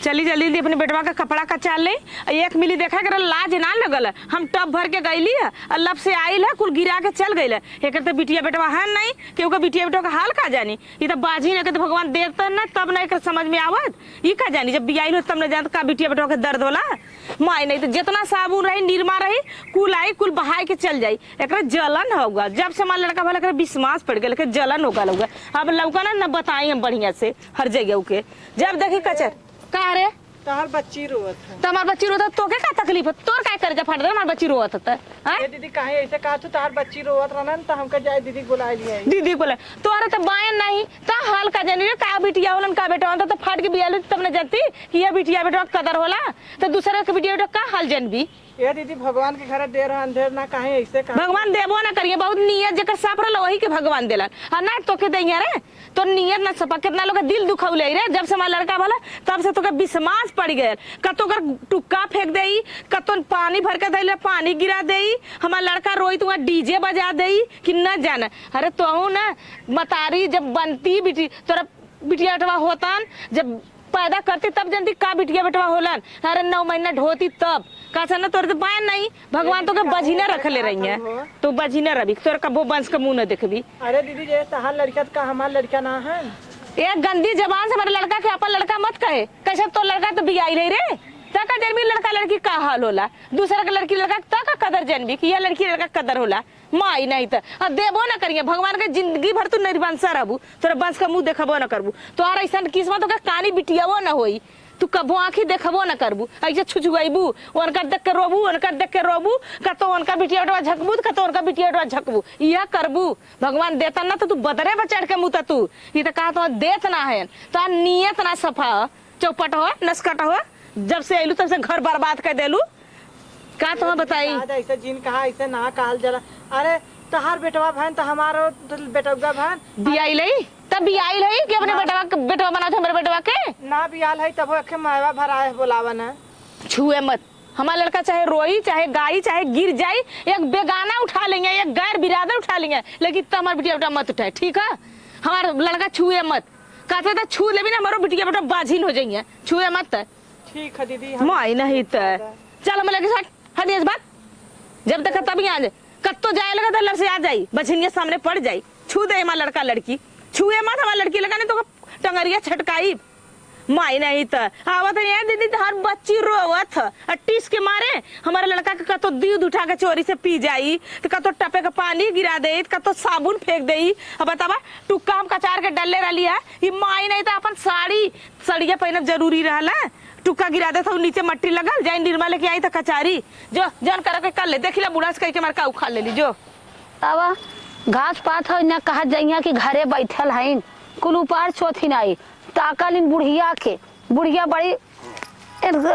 चली जल्दी अपने बेटवा का कपड़ा कचाल ले। एक मिली देखा कर लाज ना लगल, हम टब भर के गईली है, लब से आइल है, कुल गिरा के चल गई है। एक तो बिटिया बेटवा है नहीं, क्योंकि बिटिया बेटवा का हाल का जानी। ये तो बाजी ने तो भगवान देखता ना, तब नहीं कर समझ में आवत। ये का जानी जब बियाई हो तब न जानत का बिटिया बेटवा के दर्द होला। माई नहीं तो जितना साबुन रही निरमा रही कुल आई कुल बहाई के चल जाई। एक जलन होगा जब से हमारा लड़का भला विश्वास पड़ गया, जलन होगा लोग। अब लौका ना बताई हम बढ़िया से हर जगह के। जब देखी कचर का रे तोहर बच्ची रोवत है। तमार बच्ची रोता तो के का तकलीफ है? तोर काय कर जा फट दे हमार बच्ची रोवत है। ए दीदी काहे ऐसे कहा तू तोहर बच्ची रोवत रहन त हमके जाए दीदी बुला लिया दीदी बोले तोरे तो बायन नहीं ता हाल का जानी रे का बिटिया होलन का बेटा होता तो फट के बियाल तब न जानती कि ये बिटिया बेटा कदर होला तो दूसरे के बिटिया बेटा का हाल जानबी। ये दीदी भगवान के घर देर अंधेर ना काहे ऐसे का भगवान देबो ना करिए, बहुत नियत जकर साफ रहल वही के भगवान देलन। आ ना तोके दैया रे तो नियत ना सपा कितना लोग दिल दुखौले रे। जब से हमारा लड़का भला तब से तोके विश्वास पड़ गए। कतो कर टुक्का फेंक देई, कतो पानी भर के दैले पानी गिरा देई, हमारा लड़का रोई तो डीजे बजा देई कि न जाना। अरे तो ना मतारी जब बनती बिटी तोरा बिटिया बेटवा होतन, जब पैदा करती तब जानती का बिटिया बेटवा होलन। अरे 9 महीना ढोती तब का ना तोर तो बायन नहीं भगवान तो के बजीना रख ले रही है तो बजीना रवि तोर का वो वंश का मुंह न देखबी। अरे दीदी जे तहार लड़का का हमार लड़का ना है। एक गंदी जबान से हमारे लड़का के अपन लड़का मत कहे। कैसे तो लड़का तो बियाई रही रे तक जन्मी लड़का लड़की का हाल होला, दूसरा का लड़की लड़का तक कदर जनबी कि यह लड़की लड़का कदर होला। माई नहीं तो देबो ना करिए भगवान के जिंदगी भर तू निर्वंशा रहबू, तोरा वंश का मुंह देखबो ना करबू। तो और ऐसा किस्मत का कानी बिटियावो ना होई, तू कबो आंखी देखबो ना करबू। ऐसे छुछुआईबू उनका देख के रोबू, उनका देख के रोबू, कतो उनका बिटिया बेटवा झकबू कतो उनका बिटिया बेटवा झकबू। यह करबू भगवान देता ना तो तू बदरे में चढ़ के मुता तू। ये तो कहा तो देत ना है तो नियत ना सफा चौपट हो नस्कट हो। जब से आलू तब से घर बर्बाद कर देलू का तुम्हें बताई। ऐसे जिन कहा ऐसे ना कहल जरा। अरे तहार बेटवा बहन तो हमारो बेटवा बहन बियाई लई तब बियाई लई कि अपने बेटवा बना था मेरे बेटवा के ना बियाल है तब अखे मायवा भराए बोलावन है। छुए मत हमारा लड़का चाहे रोई चाहे गाई चाहे गिर जाए एक बेगाना उठा लेंगे एक गैर बिरादर उठा लेंगे, लेकिन तब हमारा बिटिया बेटा मत उठाए ठीक है। हमारा लड़का छुए मत कहते था छू ले भी ना हमारो बिटिया बेटा बाझिन हो जाएंगे, छुए मत। ठीक है दीदी माई नहीं तो चल हम लगे साथ हनी इस बात जब तक तभी आ जाए कत्तो जाए लगा तो से आ जाई बछिनिया सामने पड़ जाई। छू दे हमारा लड़का लड़की छुए मत हमारा लड़की लगाने तो टंगरिया छटकाई। माई नहीं तो आवत है दीदी हर बच्ची रोवत टीस के मारे हमारे लड़का के कतो दूध उठा के चोरी से पी जाई तो कतो टपे का पानी गिरा दे कतो साबुन फेंक दे। अब बतावा टुक्का हम कचार के डले रही है। ये माई नहीं तो अपन साड़िया पहनब जरूरी रहला, टुक्का गिरा दे तो नीचे मट्टी लगल जाए निर्मा लेके आई तो कचारी जो जन कर के कर ले देखिला बुढ़ा से कह के मार का उखाड़ ले ली जो। अब घास पात हो न कहा जाइया कि घरे बैठल है कुल उपार छोथिन आई ताकलिन बुढ़िया के बुढ़िया बड़ी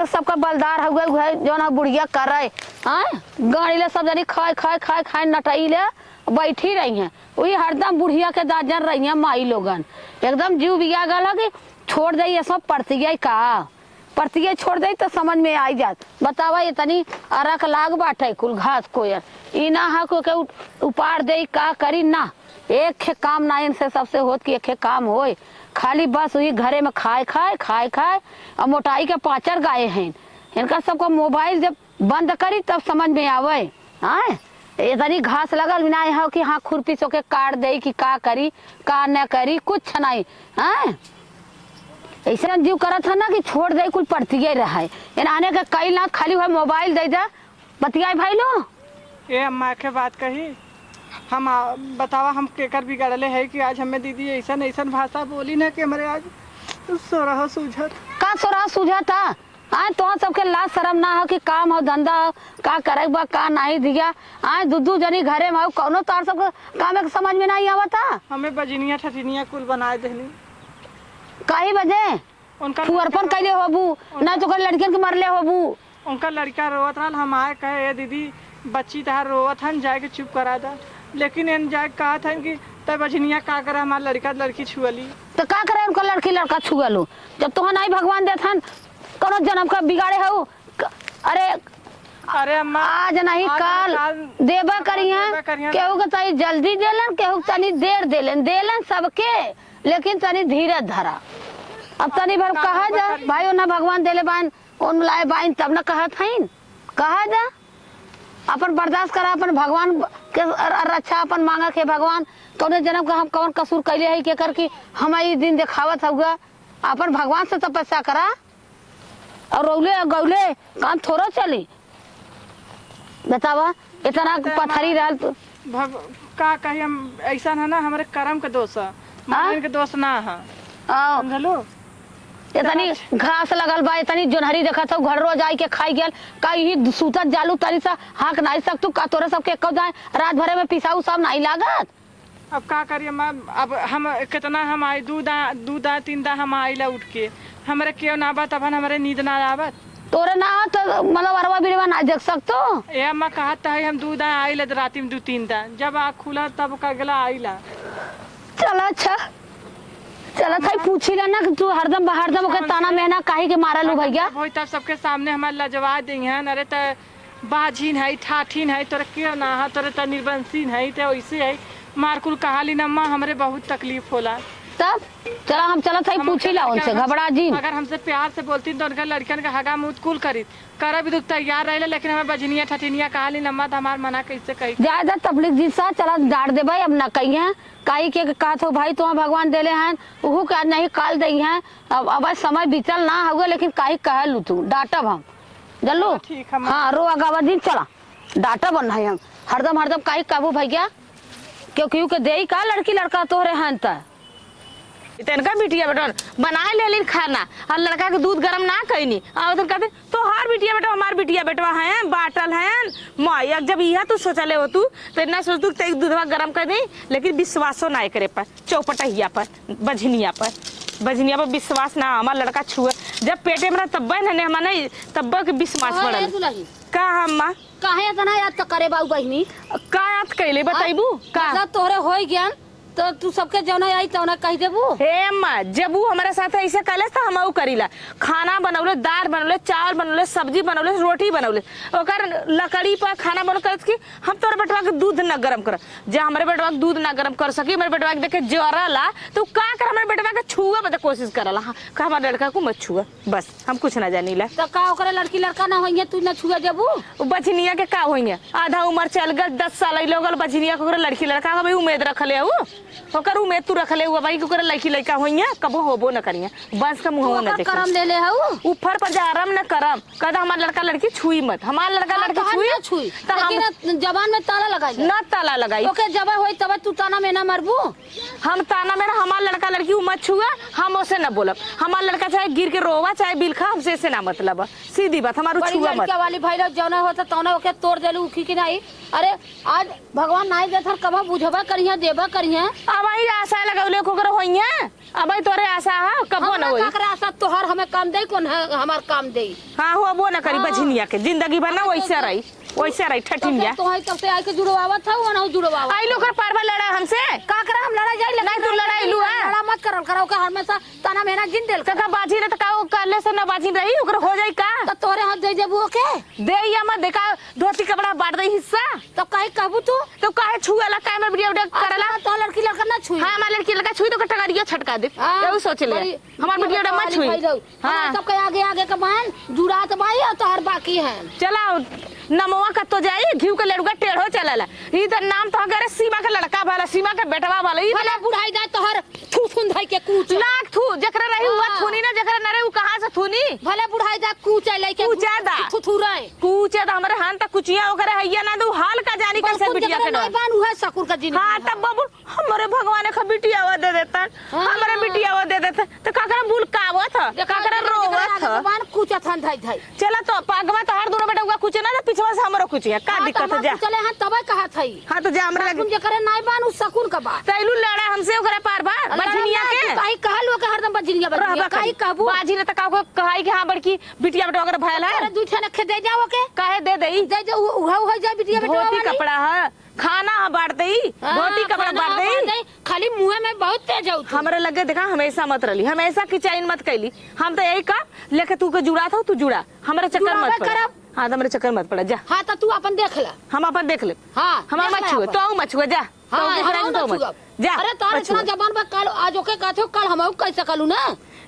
सबका बलदार हुआ जो ना बुढ़िया कर रहे हाँ गाड़ी ले सब जानी खाए खाए खाए खाए नटाई ले बैठी रही हैं वही हरदम बुढ़िया के दाजन रही हैं। माई लोगन एकदम जीव बिया गला कि छोड़ दे ये सब पड़ती का परतिये छोड़ दे तो समझ में आई जात। बतावा इतनी अरक लाग बाटे कुल घास को यार ई ना हा को के उपाड़ दे का करी ना एक काम ना इनसे सबसे होत कि एक काम होए खाली बस वही घरे में खाए खाए खाए खाए और मोटाई के पाचर गाये हैं। इनका सबको मोबाइल जब बंद करी तब समझ में आवे। हाँ इतनी घास लगल बिना हो कि हाँ खुरपी सो के काट दे कि का करी का न करी कुछ नहीं। हाँ ऐसा जीव करत था ना कि छोड़ दे कुछ पड़ती रहा है आने का कई ना खाली हुआ मोबाइल दे दे बतियाए भाई लो। ये अम्मा के बात कही हम बतावा हम केकर बिगड़ले है कि आज हमें दीदी ऐसा ऐसा भाषा बोली ना कि हमारे आज सोरह सूझत का सोरह सूझत था। आए तो सबके लाज शर्म ना हो कि काम हो धंधा हो का करे बा का नहीं दिया। आए दूधू जनी घरे में कौनो तार सब काम समझ में नहीं आवता। हमें बजनिया ठठिनिया कुल बनाए देनी कई बजे उनका फुअरपन कैले होबू ना तो कर लड़कियन के मरले होबू। उनका लड़का रोवत रहल हम आए कहे दीदी बच्ची तहार रोवत हन जाए के चुप करा दा, लेकिन इन जाए कहा था कि तब बजनिया का करे हमार लड़का लड़की छुअली तो का करे उनका लड़की लड़का छुअलू जब तुहन आई भगवान देथन कोनो जन्म का बिगाड़े हो। अरे अरे अम्मा आज नहीं काल देबा करिया केहू के तनी जल्दी देलन केहू तनी देर देलन सबके लेकिन तनी धीरज धरा। अब तनी भर कहा जा भाई ना भगवान देले बाइन ओन लाए बाइन तब ना कहत हईन कहा जा अपन बर्दाश्त करा अपन भगवान के रक्षा अपन मांगा के भगवान तोने जन्म का हम कौन कसूर कैले है के कर की हम ई दिन दिखावत हुआ अपन भगवान से तपस्या करा और रौले गौले काम थोड़ा चली बतावा इतना पथरी रहल तो का कही हम ऐसा है ना हमारे कर्म के दोष है मानन के दोष ना है समझलो इतनी घास लगल बा इतनी जोनहरी देखा था घर रोज आई के खाई गेल कहीं सूतत जालू तनी सा हाक नहीं सकतू का तोरे सबके एको जाए रात भरे में पिसाऊ सब नहीं लागत अब का करिए अब हम कितना हम आई दू दा तीन दा हम आइला उठ के हमारे क्यों ना बात अब हमारे नींद ना आवत तोरे ना तो मतलब अरवा बिरवा ना देख सकतो ए अम्मा कहत है हम दू दा आइला राती में 2-3 दा जब आँख खुला तब का गला आइला चला अच्छा चला था पूछी ला ना तू हरदम ओके ताना मेहना काहे के मारलू भैया वही तब सबके सामने हमारे लजवा दी हैं अरे त बाझीन है ठाठीन है तोरे क्यों ना है तोरे त निर्बंसीन है तो वैसे है मारकुल कहाली नम्मा हमरे बहुत तकलीफ होला तब चला हम चला था पूछी ला उनसे घबरा जी अगर हमसे प्यार से बोलती तो उनका लड़कन का हगा मुँह कुल करी कर भी दुख तैयार रहे लेकिन हमें बजनिया ठठिनिया कहाली नम्मा तो हमार मना कैसे कही ज्यादा तबलीग जी सा चला डांट दे भाई अब ना कही है काई के कहा तो भाई तुम भगवान देले हैं उहू के नहीं काल दई है अब समय बीतल ना हुआ लेकिन काई कह लू तू डांटब हम जल्लू हाँ रो अगावा दिन चला डांटब है हम हरदम काई कहबू भैया क्योंकि के दे का लड़की लड़का तोहरे हैं त इनका बिटिया बेटा बनाए ले खाना और लड़का के दूध गरम ना कहनी और कहते तो हर बिटिया बेटा हमार बिटिया बेटवा है बाटल है माया जब यह तू सोचले हो तू तो इतना सोच तू दूधवा गरम कर दी लेकिन विश्वासो ना करे पर चौपटहिया पर बझनिया पर विश्वास ना हमार लड़का छुए जब पेटे में तब न हमारा तब के विश्वास बढ़ल का हम काहे इतना याद तो करे बाऊ बहिनी का याद कैले बताइबू का तोहरे हो गया तो तू सबके जौना आई तौना कह देबू हे अम्मा जब वो हमारे साथ ऐसे कले तो हम ऊ करीला खाना बनौले दाल बनौले चावल बनौले सब्जी बनौले रोटी बनौले ओकर लकड़ी पर खाना बनौ करत की हम तोरे बेटवा के दूध ना गरम कर जे हमारे बेटवा के दूध ना गरम कर सकी हमारे बेटवा के देखे जरला तो का कर हमारे बेटवा के छुआ बता कोशिश करला हां का हमारे लड़का को मत छुआ बस हम कुछ ना जानीला तो का ओकरे लड़की लड़का ना होइए तू ना छुआ देबू बचनिया के का होइए आधा उम्र चल गल 10 साल लोगल बचनिया को लड़की लड़का का भाई उम्मीद रखले हो ओकर उम्मीद तू रखले हुआ भाई ओकर लड़की लड़का होइए कबो होबो न करिए बस का मुंह न देख करम ले ले हऊ ऊपर पर जा आराम न करम कदा हमार लड़का लड़की छुई मत हमार लड़का लड़की छुई तो हम जबान में ताला लगाई न ताला लगाई ओके जब होई तब तू ताना में ना मरबू हम ताना में हमार लड़का लड़की मत छुआ हम उसे न बोलब हमार लड़का चाहे गिर के रोवा चाहे बिलखा हमसे से ना मतलब सीधी बात हमारू छुआ मत वाली भाई लोग जौना होता तौना ओके तोड़ देलू उखी की नहीं अरे आज भगवान नाई देथर कबा बुझबा करिया देबा करिया अब आई आशा लगौले कोकर होइए अब आई तोरे आशा है कबो न होई काकरा आशा तोहर हमें काम दे कोन है हमार काम दे हां होबो न करी बझनिया के जिंदगी भर ना वैसे रही ठठिनिया तो है तब से आई के जुड़वावत था वो ना जुड़वावा आई लोग पारवा लड़ा हमसे काकरा हम लड़ा जाई नहीं तू लड़ाई लू है लड़ा मत करल करो के हमेशा ताना मेना जिन देल का बाजी रे त का काले से ना बाजी रही ओकर हो जाई का तो तोरे हाथ दे देबू ओके दे या मत देखा धोती कपड़ा बांट दे हिस्सा तो काहे कहबू तू तो काहे छुआला काहे में वीडियो करला तो लड़की लड़का ना छुई हां हमार लड़की लड़का छुई तो टगारियो छटका दे यही सोच ले हमार वीडियो मत छुई हां सब के आगे के बहन जुड़ात भाई और तोहर बाकी है चला नमवा का तो जाई घिउ के लड़का टेढ़ो चलला ई त नाम तो अगर सीमा के लड़का वाला सीमा के बेटवा वाला ई भले बुढ़ाई दा तोहर थू थुन धई के कूच लाख थू जकरा रही हुआ थुनी ना जकरा न रही उ कहां से थुनी भले बुढ़ाई दा कूच ले के कूचा दा थू थू रहे कूचा दा हमरे हान त कुचिया ओकरे हैया ना दू हाल का जानी कर से बिटिया के नहीं बान हुआ सकुर का जिन हां तब बाबू हमरे भगवान का बिटिया वा दे देता हमरे बिटिया वा दे देता तो काकरा बुल कावत काकरा रोवत बान कूचा थन धई धई चला तो पागवा तो हर दूर बेटा हुआ कुछ ना पिछवा से हमरो कुछ है का दिक्कत है जा चले हां तबे कहा थई हां तो जा हमरा लगे तुम जे करे नहीं बान उ सकुर का बा तैलू लड़ा हमसे ओकरा पार बा बजनिया के काई कहलो के हरदम बजनिया बजनिया काई कहबू बाजी ने त का कहाई के हां बड़की बिटिया बेटा ओकरा भयल है अरे दूठे ने खे दे जाओ के काहे दे देई दे जो हो जाए बिटिया बेटा धोती कपड़ा है खाना बांट देई धोती कपड़ा बांट देई खाली मुंह में बहुत तेज हो हमरे लगे देखा हमेशा मत रली हमेशा किचाइन मत कैली हम तो यही का लेके तू के जुड़ा था तू जुड़ा हमरे चक्कर मत पड़ हां हमरे चक्कर मत पड़ जा हां तो तू अपन देख ले हम अपन देख ले हां हम मत छुए तो मत छुए जा हां तो मत जा अरे तार इतना जबान पर कल आज ओके कहथो कल हम कह सकलू ना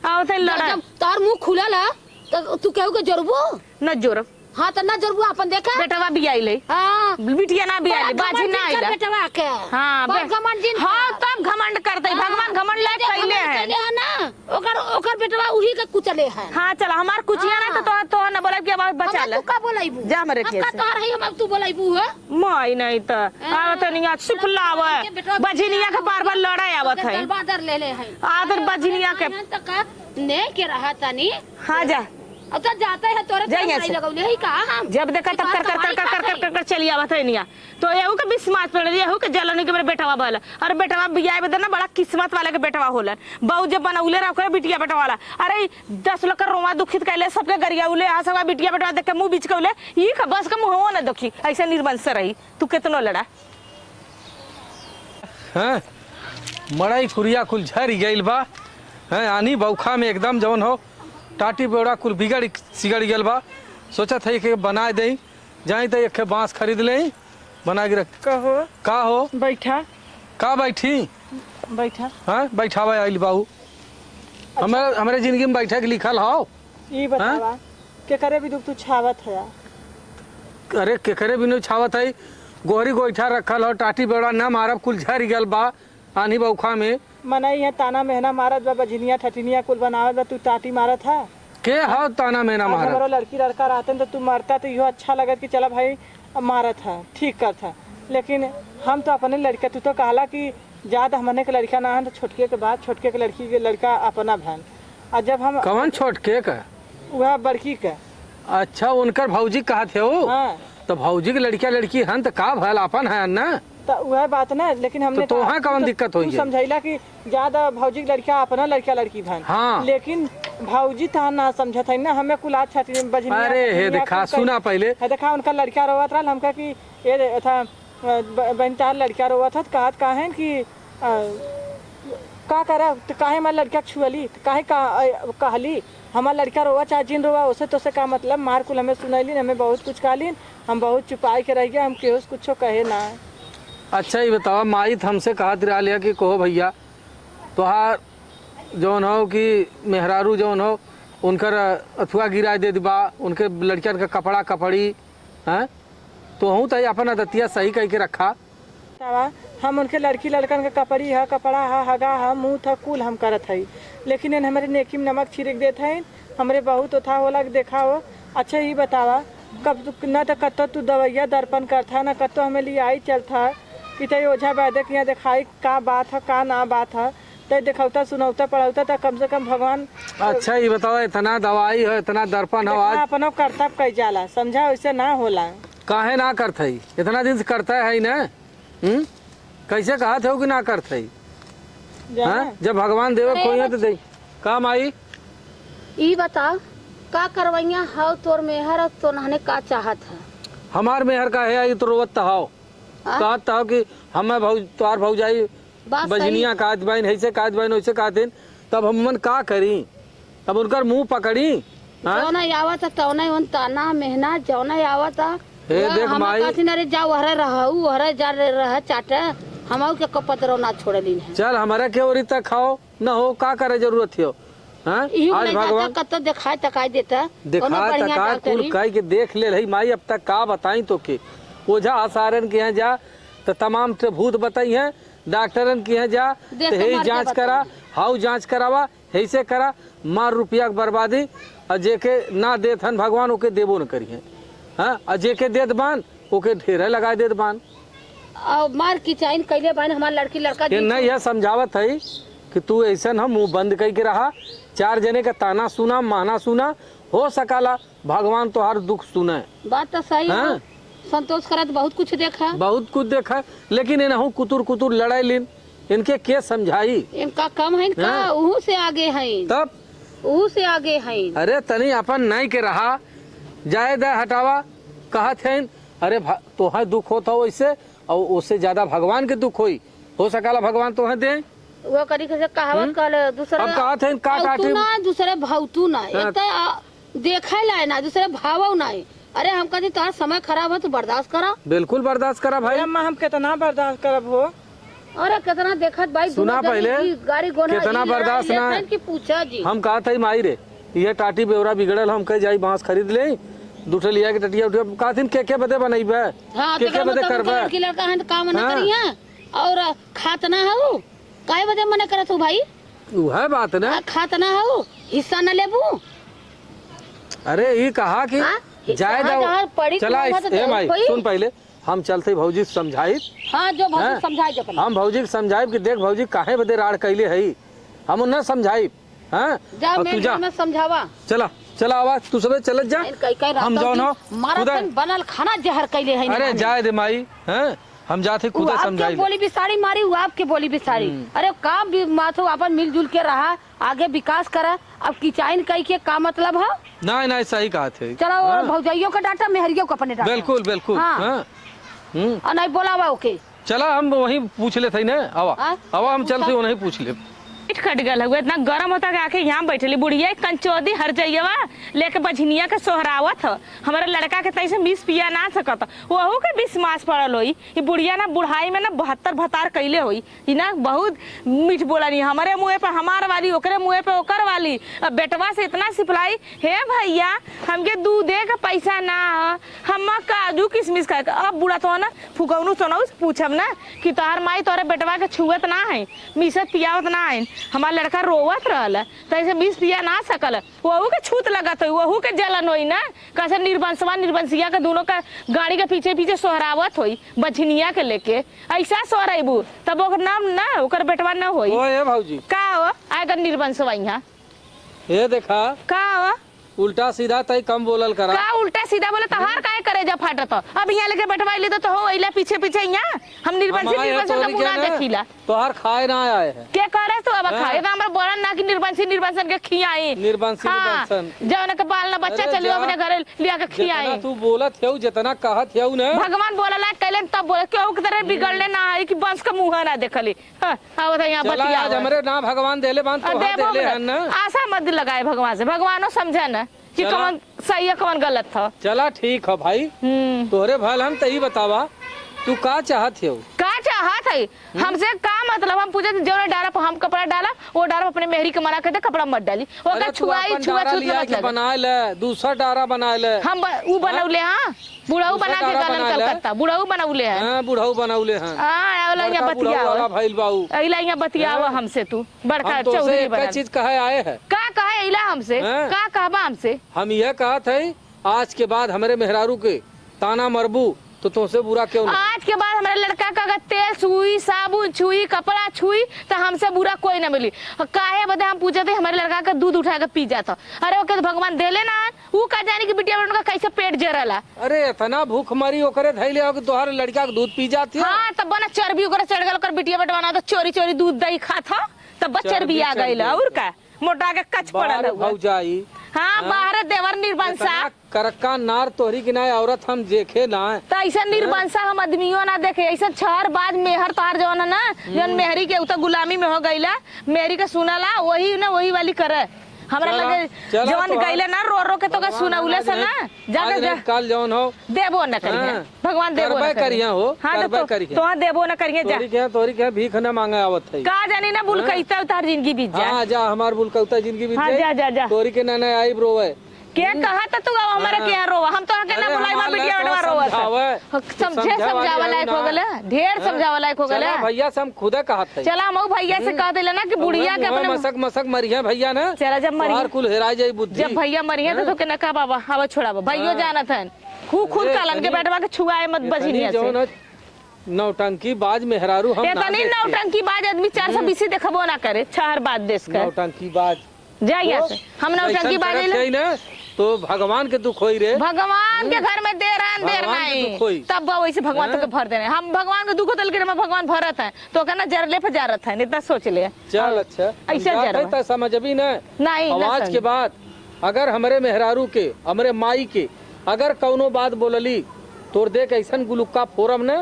आओ थे लड़ा जब तार मुंह खुलल है तो तू केहू के जरबो न जोर हाँ तो ना जरबो अपन देखा बेटवा भी आइले हाँ बिटिया ना भी आइले बाजी ना आइला बेटवा के हाँ घमंड जिन हाँ तब घमंड करते भगवान घमंड ले कैले हैं है ना ओकर बेटवा उही के कुचले है हाँ चला हमार कुचिया ना तो न बोला कि अब बचा ले तू का बोलाइबू जा हमरे हम खेत का से तोहर है हम तू बोलाइबू है माई नहीं तो आवत नहीं सुफलावे बजनिया के बार बार लड़ाई आवत है बादर ले ले है आदर बजनिया के त का ने के रहा तनी हाँ जा अब तो जाते है तोरे जाइए से। लगौले ही का हम जब देखा तब कर कर कर कर कर कर कर चली आवत है निया तो येहू के बिस्मात पड़ येहू के जलनी के मेरे बेटवा भल और बेटवा बियाह बदन ना बड़ा किस्मत वाले के बेटवा होलन बहु जब बनौले रखे बिटिया बेटवा वाला अरे 10 लोग का रोमा दुखित कैले सबके गरिया उले आ सब बिटिया बेटवा देख के मुंह बीच कौले ई का बस का मुंह ना देखी ऐसे निर्बंस रही तू कितनो लड़ा हैं मड़ाई कुरिया कुल झर गइल बा हैं आनी बौखा में एकदम जवन हो टाटी बेड़ा कुल बिगड़ सिगड़ गल बा सोचत है कि बना दे जाई तो एक बांस खरीद ले बना के रख कहो का हो बैठा का बैठी बैठा हाँ बैठावा आइल बाबू हमारे जिंदगी में बैठे के लिखल हो ई बतावा के करे भी दुख तू छावत है अरे केकरे भी नहीं छावत है गोहरी गोईठा रखल हो टाटी बेड़ा ना मारब कुल झर गल बा आनी बौखा में मना यहाँ ताना मेहना मारत बा बजनिया ठटिनिया कुल बनावत बा तू टाटी मारत है के हो ताना में ना आज मारब हमारा लड़की लड़का रहते तो तू मरता तो यो अच्छा लगत कि चला भाई अब मारत है ठीक करत है लेकिन हम तो अपने लड़का तू तो कहला कि ज्यादा हमने के लड़का ना है तो छोटके के बाद छोटके के लड़की के लड़का अपना भान और जब हम कवन छोट के का वह बड़की के अच्छा उनकर भौजी कहा थे वो हाँ तो भौजी के लड़किया लड़की हन तो का भल अपन है ना तो वह बात ना लेकिन हमने तो वहाँ कौन दिक्कत होई है? समझाइला कि ज्यादा भौजी के लड़का अपना लड़का लड़की भान हाँ। लेकिन भौजी तो ना समझत है ना हमें कुल आज छाती बजनिया अरे हे ठटिनिया देखा कुल सुना पहले है देखा उनका लड़का रोवत रहा हमका कि ये था बहन तार लड़का रोवत था कहत काहे कि का करा तो काहे हमारे लड़का छुअली तो काहे कहली हमारा लड़का रोवा चाहे जिन रोवा उसे तो से का मतलब मार कुल हमें सुनैली हमें बहुत कुछ कहलीन हम बहुत चुपाई के रह गए हम केहू कुछ कहे ना अच्छा ये बतावा माई तो हमसे कहा दिरा लिया कि कहो भैया तोहार जौन हो कि मेहरारू जौन हो उनकर अथुआ गिरा दे दिबा उनके लड़कियन का कपड़ा कपड़ी हैं तो हूँ तो अपन अदतिया सही कह के रखा तवा हम उनके लड़की लड़कन के कपड़ी है कपड़ा है हगा है मुँह था कुल हम करत है लेकिन इन हमारे नेकी में नमक छिड़क देते हैं हमरे बहुत था होला देखा हो अच्छा ही बतावा कब न तो कतो तू दवैया दर्पण करता न कतो हमें लिए आई चलता कि तो ओझा वैद्य के यहाँ दिखाई का बात है का ना बात है तो देखौता सुनौता पढ़ौता तो कम से कम भगवान अच्छा ये बताओ इतना दवाई है इतना दर्पण हो आज अपनो कर्तव्य कई जाला समझा वैसे ना होला काहे ना करते ही इतना दिन से करता है ना कैसे कहा थे कि ना करते ही हाँ? जब भगवान देवे कोई है तो दे काम आई ई बता का करवैया हाउ तोर मेहर तो नहने का चाहत है हमार मेहर का है ये तो रोवत हो कहत हो कि हमें तोहार भौजाई बात बजनिया कात बहन ऐसे कात बहन वैसे कातिन तब हम का करी तब उनकर मुंह पकड़ी हाँ? जौना आवत तौना वन ताना मेहना जौना आवत हे देख माई अरे जाओ हरे रहू हरे जा रह चाटे हम के कपतरो ना छोड़ली है चल हमारा के ओरी तक खाओ न हो का करे जरूरत हो हाँ? आज भगवान कत दिखाई तकाई देता दिखा तका कुल कह के देख ले रही माई अब तक का बताई तो के ओझा आसारन के यहाँ जा तो तमाम तो भूत बताई है डॉक्टरन के यहाँ जा तो हे जांच करा हाउ जांच करावा ऐसे करा मार रुपया के बर्बादी और जेके ना देत हन भगवान ओके देबो न करिए हाँ और जेके देत बान ओके ढेरे लगा देत बान मार की चाइन कैले बान हमार लड़की लड़का ये नहीं यह समझावत है कि तू ऐसा हम मुंह बंद करके रहा 4 जने का ताना सुना माना सुना हो सकाला भगवान तो हर दुख सुने बात तो सही है संतोष करत बहुत कुछ देखा बहुत कुछ देखा लेकिन इन्हों कुतुर कुतुर लड़ाई लीन इनके के समझाई इनका कम है का उहू से आगे है तब उहू से आगे है अरे तनी अपन नहीं के रहा जाए दे हटावा कहत है अरे तो है दुख होता हो वैसे और उससे ज्यादा भगवान के दुख होई हो सकाला भगवान तो है दे वो करी से कहावत कल दूसरा अब कहत है का काटी ना दूसरे भावतू ना देखे लाए ना दूसरे भाव ना अरे हम कहते तार समय खराब है तो बर्दाश्त करा बिल्कुल बर्दाश्त करा भाई अम्मा हम कितना बर्दाश्त करब हो अरे कितना देखत भाई सुना दोनों पहले, जनी की गाड़ी गोना कितना ई लड़ाई बर्दाश्त ना लेखन की पूछा जी। हम कहा था माई रे ये टाटी बेवरा बिगड़ल हम कह जाई बांस खरीद ले दूठे लिया के टटिया उठिया कहथिन के बदे बनैबे हाँ के बदे करबे लड़की लड़का है तो काम ना हाँ। करिया और खात ना हो काहे बदे मना करत हो भाई? वह बात ना। खात ना हो हिस्सा न लेबू। अरे ये कहा कि हाँ? जाए जहाँ जहाँ पड़ी दो चला वहाँ तो ए माई कोई- सुन पहले हम चलते भौजी से समझाई हाँ जो हाँ? भाई समझाए जो पहले। हम भौजी के समझाई कि देख भौजी काहे बदे राड़ कैले हई हम उन्हें समझाई हाँ जा और मेरे तू जा घर में समझावा। चला चला आवाज तू सबे चलत जा कई हम जाओ ना मारतन बनल खाना जहर कैले है। अरे जाए दे माई हैं हम जाते खुद समझाई बोली भी साड़ी मारी वो आपके बोली भी साड़ी। अरे काम भी माथो अपन मिलजुल के रहा आगे विकास करा। अब किचाइन कई के का मतलब है? नहीं नहीं सही कहा थे चलो वो भौजाइयों का डाटा मेहरियों का अपने डाटा। बिल्कुल बिल्कुल हाँ। हाँ और नहीं बोलावा ओके। चला हम वहीं पूछ लेते ही ना आवा हाँ? आवा हम चलते वहीं पूछ ले पेट कट गल हुआ इतना गर्म होता कि आके यहाँ बैठली बुढ़िया कंचौदी हर जइवा लेके बझनिया के सोहरावत ह हमारे लड़का के तैसे बीस पिया ना सकत वहू के बीस मास पड़ल होई ये बुढ़िया ना बुढ़ाई में ना 72 भतार कैले होई ई ना बहुत मीठ बोलनी हमारे मुँह पे हमार वाली ओकरे मुँह पे ओकर वाली अब बेटवा से इतना सिपलाई हे भैया हमके दूधे का पैसा ना ह हम काजू किशमिश खाए अब बुढ़ा तो ना फुकौनू सोनऊ से पूछब ना कि तोहर माई तोरे बेटवा के छुअत ना है मिसत पियावत ना है हमार लड़का रोवत रहल तैसे बीस पिया ना सकल वहू के छूत लगत हुई वहू के जलन होई ना कैसे निर्बंसवा निर्बंसिया के दोनों का गाड़ी के पीछे पीछे सोहरावत होई बछनिया के लेके ऐसा सोहराइबू तब ओकर नाम ना ओकर बेटवा ना होई ओ ये भौजी का हो आएगा निर्बंसवा यहाँ ये देखा का हो उल्टा सीधा तई कम बोलल करा का उल्टा सीधा बोले तहार काहे करे जा फाटत अब यहाँ लेके बैठवाई ले तो हो अइला पीछे पीछे यहाँ हम निर्बंसी निर्बंसन का मुना देखिला तोहार खाए ना आए है के करे तो अब खाए तो हमरा बोला ना कि निर्बंसी निर्बंसन के खियाई निर्बंसी निर्बंसन जौन के पालना बच्चा अरे चलियो जा। अपने घरे लिया के जितना खियाई तू बोलत हेउ जितना कहत हेउ ना भगवान बोला कैलन तब बोले क्यों की तरह बिगड़ले ना आई कि बंस का मुंह ना देखली आओ तो यहाँ चला बतिया आज हमरे ना भगवान देले बांध तो देले हन ना आशा मत लगाए भगवान से भगवानो समझे ना कि चला। कौन सही है कौन गलत था चला ठीक है भाई तोहरे भल हम तही बतावा तू का चाहत हेउ का चाहत है हमसे का मतलब हम पूछे जो डाला हम कपड़ा डाला वो डाला अपने मेहरी के मना करते कपड़ा मत डाली वो अरे का तू छुआई अपन छुआ डारा छूत लिया मत के लगे बना ले दूसरा डारा बना ले हम ऊ बनौले हाँ बुढ़ाऊ दूसरा बना के डारा गलन बना ले। कलकत्ता बुढ़ाऊ बनौले हैं हां बुढ़ऊ बनौले हैं हाँ आवला यहाँ बड़का बुढ़ऊ वाला बतियाओ भइल बाऊ अइला यहाँ बतियाओ हाँ। हमसे तू बड़का हम तो से चौधरी एक बना चीज कहे आए है का कहे अइला हमसे हाँ। का कहबा हमसे हम यह कहत है आज के बाद हमारे मेहरारू के ताना मरबू तो तुमसे बुरा क्यों नहीं आज के बाद हमारे लड़का का अगर तेल छुई साबुन छुई कपड़ा छुई तो हमसे बुरा कोई ना मिली काहे बदे हम पूछे थे हमारे लड़का का दूध उठा के पी जाता अरे ओके तो भगवान देले ना वो का जाने की बिटिया उनका कैसे पेट जरला अरे इतना भूख मरी ओकरे धैले हो कि तोहार लड़का के दूध पी जाती है हाँ तब बना चर्बी ओकरा चढ़ गल ओकर बिटिया बटवाना तो चोरी चोरी दूध दही खात ह तब बस चर्बी आ चढ़ गइल गइल। और का मोटा के कच पड़ल बाहर हुआ भौजाई हाँ बाहर देवर निर्बंसा इतना करक्का नार तोहरी की ना औरत हम देखे ना तो ऐसा निर्बंसा हम आदमियों ना देखे ऐसा छहर बाद मेहर तार जौन है ना जौन मेहरी के उतर गुलामी में हो गईला मेहरी के सुनला वही ना वही वाली करे हमरा चला, लगे चला जौन तो गईले ना रो रो के तो का सुनौले से ना जाके जा कल जौन हो देबो न करिए हाँ। भगवान देबो न करबे करिए हो, हाँ करबे तो करिए। तो देबो न करिए जा तोरी के भीख न मांगे आवत है का जानी ना बुल कैता उतार जिंदगी बीत जा हाँ जा हमार बुलकौता जिंदगी बीत हाँ, जा, जा, जा। तोरी के ना आई रोवे के कहा त तू अब हमारे के यहाँ रोवा हम तो के ना अरे बुलाई मार हमार बिटिया लायक बटवा रोवा समझावे। समझे समझावा लायक हो गले ढेर समझावा लायक हो गले चला भैया से हम खुदे कहत है चला हम भैया से कह दिले ना कि बुढ़िया के अपने मसक मसक मरिया भैया ना चला जब मरी तोहार कुल हेरा जाई बुद्धि जब भैया मरिए तो के ना का बाबा हवा छोड़ाबो भैयो जानत हन खुद अरे कालन के तनी- बैठवा के छुआए मत बझिनिया जौन से है, नौटंकी बाज मेहरारू हम ना इतनी देखे। नौटंकी बाज आदमी 420 देखबो ना करे छहर बाद देश का नौटंकी बाज जा यहाँ से हम नौटंकी बाज ऐसन करत ना तो भगवान के दुख होई रे भगवान के घर में देर है देर भगवान के दुख होई। नहीं तब वैसे भगवान तो के भर देने हम भगवान के दुख होतल के भगवान भरत है तो कहना जरले पे जारत है इतना सोच ले चल अच्छा ऐसे हम जरवा। जाते त समझबी ना नहीं ना आवाज समझ। के बाद अगर हमरे मेहरारू के हमरे माई के अगर कौनो बात बोलली तोर देख ऐसन गुलुक्का फोरम ने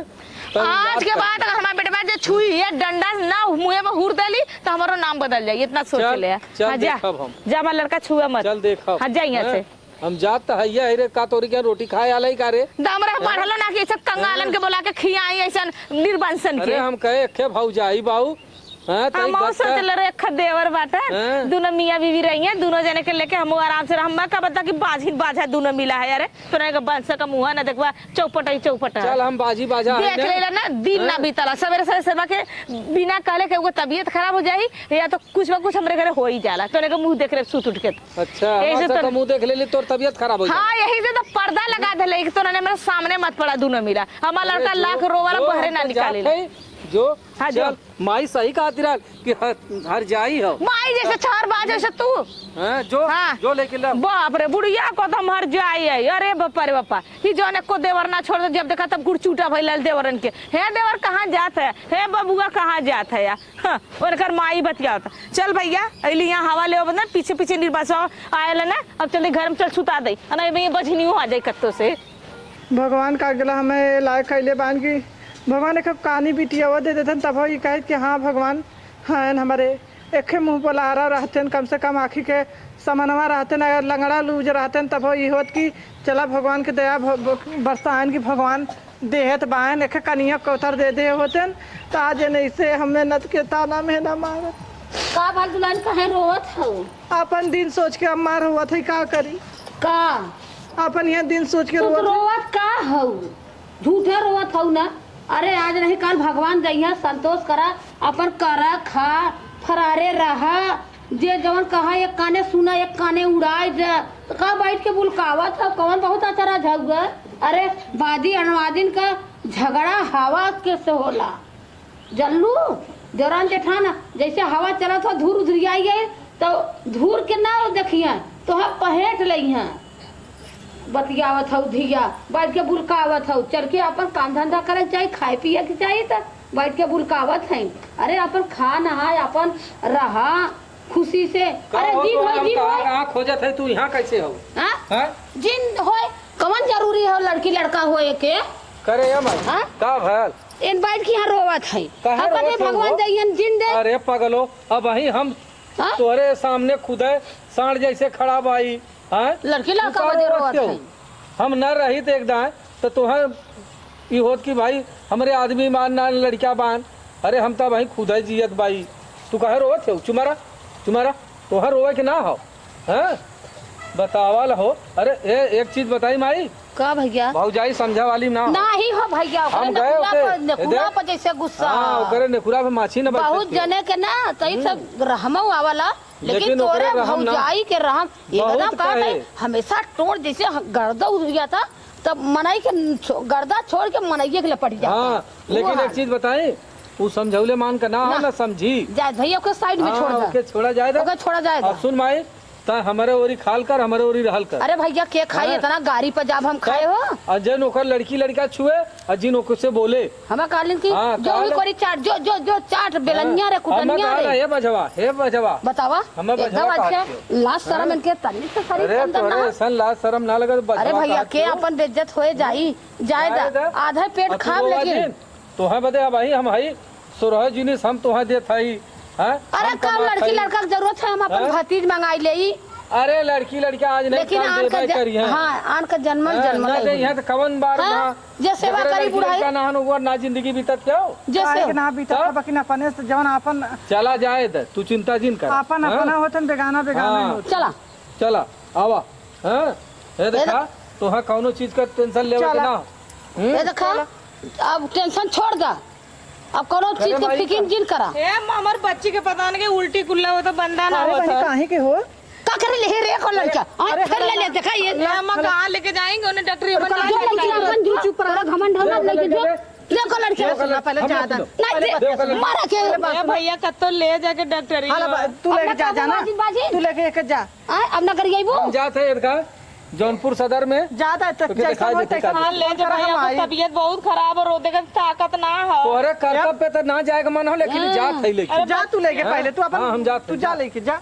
तो आज के बाद अगर हमारे बेटवा जो छुई है डंडा ना मुंह में हुर देली तो हमारो नाम बदल जाए इतना सोच चल, ले चल हाँ, जा देखब हम। जा हमारा लड़का छुआ मत चल देखब हाँ जा यहाँ से हम जात तो हैया है रे, का तोरी के रोटी खाए आले का रे। दामरा पढ़लो ना कि सब कंगालन के बोला के खियाई ऐसा निर्बंसन अरे के हम कहे अखे भौजाई बाऊ, हाँ तई हम सोचले रे एक देवर बाटे हाँ। दोनों मियां बीवी रही हैं, दोनों जने के लेके हम आराम से हम का बता कि बाजी बाजा दोनों मिला है यार, तोरा के बंस का मुंह ना देखबा चौपट ही चौपट चल हम बाजी बाजा है देख लेला ना दिन ना बीतला सवेरे सवेरे सेवा के बिना कहले के वो तबीयत खराब हो जाई या तो कुछ ना कुछ हमरे घरे हो ही जाला, तोरे के मुंह देख रे सुत उठ के। अच्छा ऐसे हमारे तो- मुंह देख ले तोर तबीयत खराब हो जाए। हाँ यही से तो पर्दा लगा दे कि तोरा ने मेरे सामने मत पड़ा दोनों मिला, हमारा लड़का लाख रोवाला बहरे ना निकाले जो हाँ, जो। चल माई सही कहा तिरा कि हर जाई हो माई जैसे चार बाजे से तू हाँ, जो हाँ। जो लेके ला। बाप रे बुढ़िया को तो मर जाई है, अरे बापा रे बापा ही जो ने को देवर ना छोड़ दे, जब देखा तब गुड़ चूटा भइल देवरन के, हे देवर कहाँ जात है, हे बबुआ कहाँ जात है या हाँ, उनकर माई बतियाता। चल भैया अली यहाँ हवा ले बंदा पीछे पीछे निर्वाचन आयल ना, अब चल घर में चल सुता दे ना भैया बजनी आ जाए कत्तो से। भगवान का अगला हमें लायक कैले बान की भगवान एक कहानी बिटियावा दे देते तब ये कहे कि हाँ भगवान हाँ हमारे एक मुँह पर लहरा रहते कम से कम आँखी के समनवा रहते अगर लंगड़ा लूज रहते तब ये होत कि चला भगवान के दया बरसायन की भगवान देहत बायन एक कनिया कौतर दे दे होते तो आज नहीं से हमें नत के ताना में ना मारत का भाग दुल्हन कहे रोवत हो अपन दिन सोच के अब मार हुआ था का करी का अपन यहाँ दिन सोच के तू रोवत रोवत का हो, झूठे रोवत हो ना। अरे आज नहीं कल भगवान दैया संतोष करा, अपन करा खा फरारे रहा, जे जवन कहा एक काने सुना एक काने उड़ाए जा, तो का बैठ के बुलकावत है कौन बहुत अच्छा रहा झगड़ा। अरे वादी अनवादिन का झगड़ा हवा के से होला, जल्लू दौरान जेठाना जैसे हवा चला था धूर उधरियाई गए तो धूर के ना देखिए तो हम पहेट लई हैं बतियावत हो धिया बैठ के बुलकावत हो, चल के अपन काम धंधा करे चाहिए, खाए पिए के चाहिए तो बैठ के बुलकावत है। अरे अपन खा नहाए अपन रहा खुशी से। अरे जिन होय जिन होय कहाँ खोजत है तू यहाँ कैसे हो हाँ? हाँ? जिन होय कौन जरूरी है लड़की लड़का होए के करे या माई हाँ? का भल इन बैठ के यहाँ रोवत है काहे अपन रोवत है भगवान वो? दैयन जिन दे। अरे पगलो अब वही हम हाँ? तोरे सामने खुदे सांड जैसे खड़ा बाई हाँ? लड़की तू लड़का का बदे रोवत रोवत क्यों? है। हम न रही तो एकदम तो तुहर ई होत कि भाई हमरे आदमी मान ना लड़का बान, अरे हम तो भाई खुद ही जियत बाई, तू कहे रोवत हो चुमारा चुमारा तोहर रोवे के ना हो हैं बतावल हो। अरे एक चीज बताई माई का भैया भौजाई समझा वाली ना हो। ना ही हो भैया हम गए ओके नेकुरा पर जैसे गुस्सा हाँ ओकरे नेकुरा पे माछी न बहुत जने के ना तई सब रहमो आवला लेकिन लेकिन तोरे ओकरे रहम ना। भौजाई के रहम एकदम बहुत का कहे। हमेशा टोड़ जैसे गर्दा उड़ गया था तब मनाई के गर्दा छोड़ के मनाइए के लपट जाता। हाँ लेकिन एक चीज बताए वो समझौले मान का ना हो ना समझी जा भैया के साइड में छोड़ हाँ, दे ओके छोड़ा जाएगा ओके छोड़ा जाएगा। अब सुन माई ता हमारे ओरी खाल कर हमारे ओरी रहल कर। अरे भैया के खाई हाँ। इतना गाड़ी पर जाब हम खाए हो और जिन ओकर लड़की लड़का छुए और जिन ओकर से बोले हमें कहलिन की हाँ, जो भी कहल- कोरी चाट जो चाट बेलनिया रे कुटनिया रे हे बजवा बतावा हमें एकदम बजवा काट अच्छे लास्ट शर्म इनके तनी से खरीद अरे अंदर तोरे ना। सन लाज शर्म ना लगा तो अरे बजवा भैया काट के दियो। अपन बेइज्जत होए जाई जायदा आधा पेट और खाब तू लेकिन बाजिन, तोहे बदे अब भाई हम हई सोरह जिनिस हम तोहे देत हई हैं अरे कब लड़की लड़का के जरूरत है हम अपन हाँ? भतीज मंगाई ले अरे लड़की लड़का आज नहीं लेकिन कल आन का देबे करी है हाँ आन का जन्मल जन्मल ना दे यहाँ तो कवन बार हाँ? ना जे सेवा जकरे करी लड़की बुढ़ाई। लड़का ना हन ओकर ना जिंदगी बीतत क्यों जैसे काहे ना बीता हाँ? बकिन अपने से जवन अपन चला जाए त तू चिंता जिन कर अपन हाँ? अपना होतन बेगाना बेगाना हाँ। होत चला चला आवा हाँ ये देखा तो हाँ कौनो चीज का टेंशन लेवे के चला। ना ये देखा अब टेंशन छोड़ दा अब कोनो चीज के भाई, फिकिर जिन करा हे हमार बच्ची के पता नहीं कि उल्टी कुल्ला हो तो बंदा ना अरे होता बहनी काहे के हो का करे ले रे को लड़का और फिर ले ले देखा ये हम कहाँ लेके जाएंगे उन्हें डॉक्टर जो लड़की अपन जो चुप रहा घमंड हम लड़की जो देखो लड़की पहले जा दा नहीं मारा के ए भैया कत्तो ले जाके डॉक्टर हाला तू लेके जा जाना तू लेके एक जा अब ना कर गई वो हम जाते हैं देखा जौनपुर सदर में ज्यादा तक ओके, दिखाई दे, दिखाई दे। हाँ ले जा भैया आपको तबीयत बहुत खराब और रोते का ताकत ना हो। तोहरे कर्तव्य पे तो ना जाएगा मन हो लेकिन जात है लेकिन जा तू लेके हाँ? पहले तू हाँ, हम अपन जाते तू जा लेके जा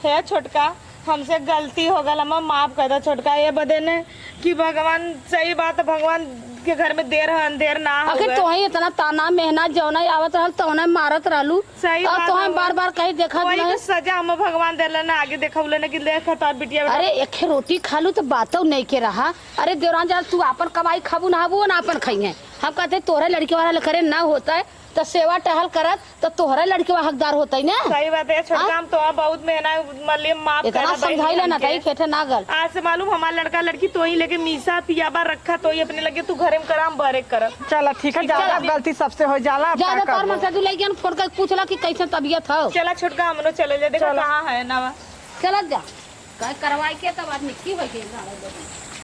हे छोटका हमसे गलती हो गल हम माफ कर दो छोटका ये बदे ने कि भगवान सही बात है भगवान के घर में देर है अंधेर ना आखिर हो तोहे इतना ताना मेहनत जौना आवत रहल तौना मारत रहलू सही और बात तोहे है। बार बार कहीं देखत वही नहीं तो सजा हम भगवान देला ना आगे देखौले ना कि देख तार बिटिया बेटा। अरे एक रोटी खालू तो बातों नहीं के रहा। अरे देवरान जा तू अपन कमाई खाबू ना हाबू ना अपन खाइए। हम कहते तोहरा लड़की वाला करे ना होता है तो सेवा टहल करत तो तोहरा लड़की वाला हकदार होता है ना। सही बात है छोटका हम तो बहुत मेहनत मतलब माफ इतना करना बहन समझाइला ना हमके। ताई खेते ना गल। आज से मालूम हमारा लड़का लड़की तो ही लेके मीसा पियाबा रखा तो ही अपने लगे तू घरे में कराम बरे कर। चला ठीक है, ज्यादा गलती सबसे हो जाला, अब का ज्यादा तौर करबो। में तू लड़कियन फोन कर पूछला कि कैसे तबीयत हो। चला छोटका हमनो चले जा देखो कहाँ है ना चलत जा कहीं करवाई के तब आदमी की होई के